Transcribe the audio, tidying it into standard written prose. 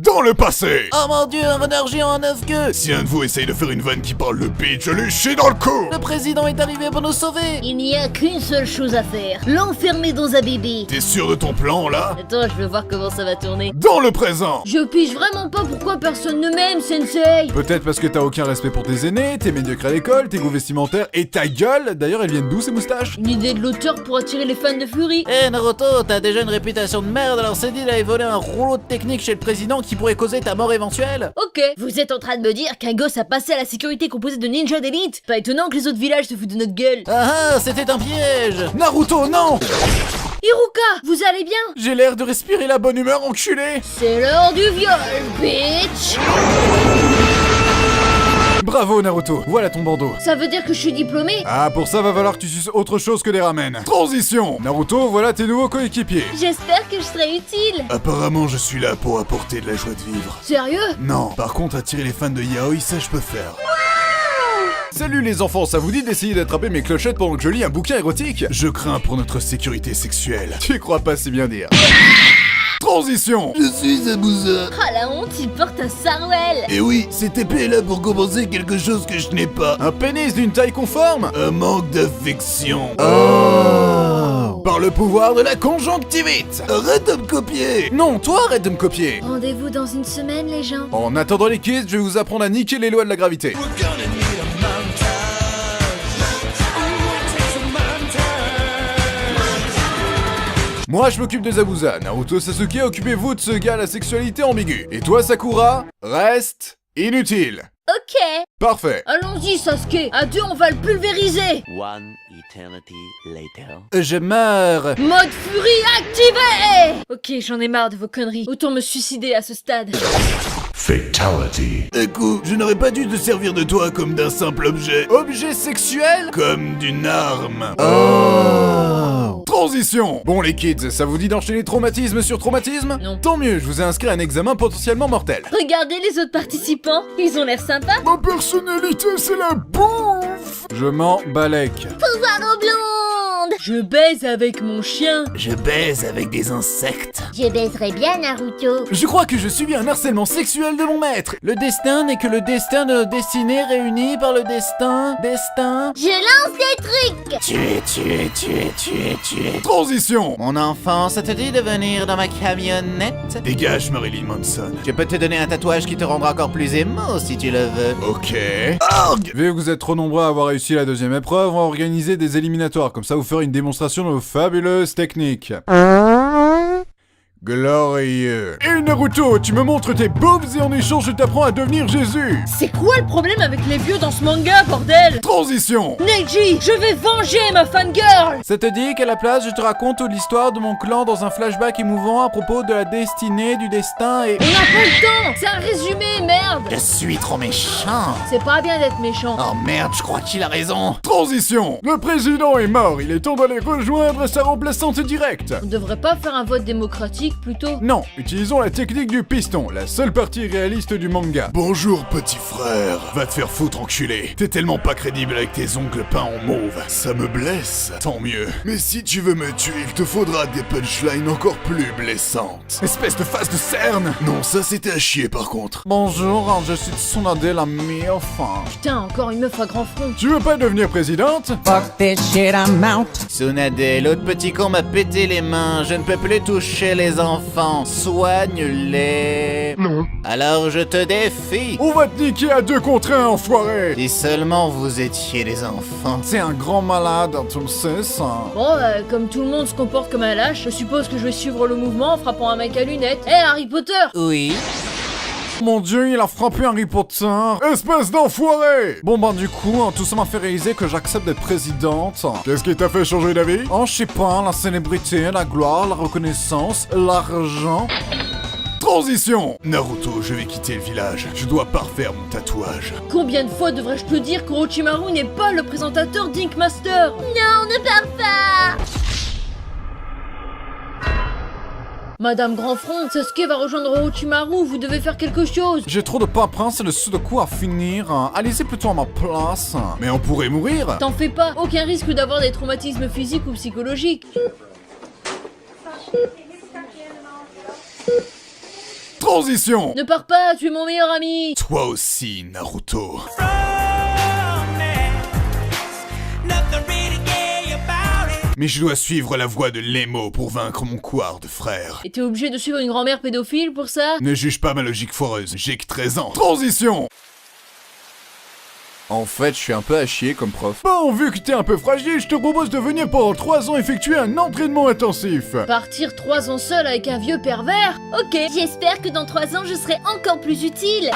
Dans le passé. Oh mon dieu, un renard géant à 9 queues. Si un de vous essaye de faire une vanne qui parle le pitch, je lui chie dans le cou. Le président est arrivé pour nous sauver. Il n'y a qu'une seule chose à faire, l'enfermer dans un bébé. T'es sûr de ton plan, là? Attends, je veux voir comment ça va tourner. Dans le présent. Je pige vraiment pas pourquoi personne ne m'aime, Sensei. Peut-être parce que t'as aucun respect pour tes aînés, t'es médiocre à l'école, tes goûts vestimentaires et ta gueule. D'ailleurs, elles viennent d'où ces moustaches? Une idée de l'auteur pour attirer les fans de Fury. Eh Naruto, t'as déjà une réputation de merde, alors c'est dit d'aller voler un rouleau de technique chez le président qui pourrait causer ta mort éventuelle? Ok, vous êtes en train de me dire qu'un gosse a passé à la sécurité composée de ninjas d'élite? Pas étonnant que les autres villages se foutent de notre gueule. Ah ah, c'était un piège. Naruto, non! Iruka, vous allez bien? J'ai l'air de respirer la bonne humeur, enculé! C'est l'heure du viol, bitch. Bravo Naruto, voilà ton bandeau. Ça veut dire que je suis diplômée? Ah, pour ça va falloir que tu suces autre chose que des ramen. Transition! Naruto, voilà tes nouveaux coéquipiers. J'espère que je serai utile. Apparemment, je suis là pour apporter de la joie de vivre. Sérieux? Non, par contre, attirer les fans de yaoi, ça je peux faire. Salut les enfants, ça vous dit d'essayer d'attraper mes clochettes pendant que je lis un bouquin érotique? Je crains pour notre sécurité sexuelle. Tu crois pas si bien dire. Transition! Je suis Zabuza. Ah la honte, il porte un sarouel. Et oui, cette épée est là pour compenser quelque chose que je n'ai pas. Un pénis d'une taille conforme? Un manque d'affection. Oh! Par le pouvoir de la conjonctivite. Arrête de me copier. Non, toi arrête de me copier! Rendez-vous dans une semaine, les gens. En attendant les kids, je vais vous apprendre à niquer les lois de la gravité. Moi je m'occupe de Zabuza, Naruto Sasuke, occupez-vous de ce gars à la sexualité ambiguë. Et toi Sakura, reste inutile. Ok. Parfait. Allons-y, Sasuke. À deux, on va le pulvériser. One eternity later. Je meurs. Mode furie activé. Ok, j'en ai marre de vos conneries. Autant me suicider à ce stade. Fatality. Écoute, je n'aurais pas dû te servir de toi comme d'un simple objet. Objet sexuel? Comme d'une arme. Oh! Transition! Bon les kids, ça vous dit d'enchaîner traumatisme sur traumatisme? Non. Tant mieux, je vous ai inscrit à un examen potentiellement mortel. Regardez les autres participants. Ils ont l'air sympas. Ma personnalité, c'est la bouffe. Je m'en balèque. Pouvoir aux blondes. Je baise avec mon chien. Je baise avec des insectes. Je baiserais bien Naruto. Je crois que je subis un harcèlement sexuel de mon maître. Le destin n'est que le destin de nos destinées réunies par le destin. Je lance des trucs. Tuer. Transition! Mon enfant, ça te dit de venir dans ma camionnette? Dégage, Marilyn Manson. Je peux te donner un tatouage qui te rendra encore plus émo si tu le veux. Ok. Vu que vous êtes trop nombreux à avoir réussi la deuxième épreuve, on va organiser des éliminatoires. Comme ça, vous ferez une démonstration de vos fabuleuses techniques. Glorieux. Et Naruto, tu me montres tes boobs et en échange, je t'apprends à devenir Jésus. C'est quoi le problème avec les vieux dans ce manga, bordel? Transition! Neji, je vais venger ma fangirl. Ça te dit qu'à la place, je te raconte toute l'histoire de mon clan dans un flashback émouvant à propos de la destinée, du destin et... On n'a pas le temps. C'est un résumé, merde. Je suis trop méchant. C'est pas bien d'être méchant. Oh merde, je crois qu'il a raison. Transition! Le président est mort, il est temps d'aller rejoindre sa remplaçante directe. On devrait pas faire un vote démocratique plutôt? Non, utilisons la technique du piston, la seule partie réaliste du manga. Bonjour, petit frère. Va te faire foutre, enculé. T'es tellement pas crédible avec tes ongles peints en mauve. Ça me blesse. Tant mieux. Mais si tu veux me tuer, il te faudra des punchlines encore plus blessantes. Espèce de face de cerne! Non, ça c'était à chier par contre. Bonjour, je suis Tsunade la mi-enfin. Putain, encore une meuf à grand front. Tu veux pas devenir présidente? Fuck this shit, I'm out. Tsunade, l'autre petit con m'a pété les mains. Je ne peux plus toucher les enfants. Soigne-les. Non. Alors je te défie. On va te niquer à 2 contre 1, enfoiré! Si seulement vous étiez des enfants. C'est un grand malade, tu le sais ça. Bon, comme tout le monde se comporte comme un lâche, je suppose que je vais suivre le mouvement en frappant un mec à lunettes. Hé, Harry Potter! Oui. Mon dieu, il a frappé Harry Potter. Espèce d'enfoiré! Bon ben du coup, tout ça m'a fait réaliser que j'accepte d'être présidente. Qu'est-ce qui t'a fait changer d'avis? Oh, je sais pas, la célébrité, la gloire, la reconnaissance, l'argent... Transition! Naruto, je vais quitter le village. Je dois parfaire mon tatouage. Combien de fois devrais-je te dire qu'Orochimaru n'est pas le présentateur d'Ink Master? Non, ne pars pas! Madame Grandfront, Sasuke va rejoindre Orochimaru, vous devez faire quelque chose. J'ai trop de paperasse et de sudoku à finir. Allez-y plutôt à ma place. Mais on pourrait mourir. T'en fais pas, aucun risque d'avoir des traumatismes physiques ou psychologiques. Transition. Ne pars pas, tu es mon meilleur ami. Toi aussi, Naruto. Mais je dois suivre la voie de Lemo pour vaincre mon quart de frère. Et t'es obligé de suivre une grand-mère pédophile pour ça? Ne juge pas ma logique foireuse, j'ai que 13 ans. Transition. En fait, je suis un peu à chier comme prof. Bon, vu que t'es un peu fragile, je te propose de venir pendant 3 ans effectuer un entraînement intensif. Partir 3 ans seul avec un vieux pervers? Ok. J'espère que dans 3 ans, je serai encore plus utile.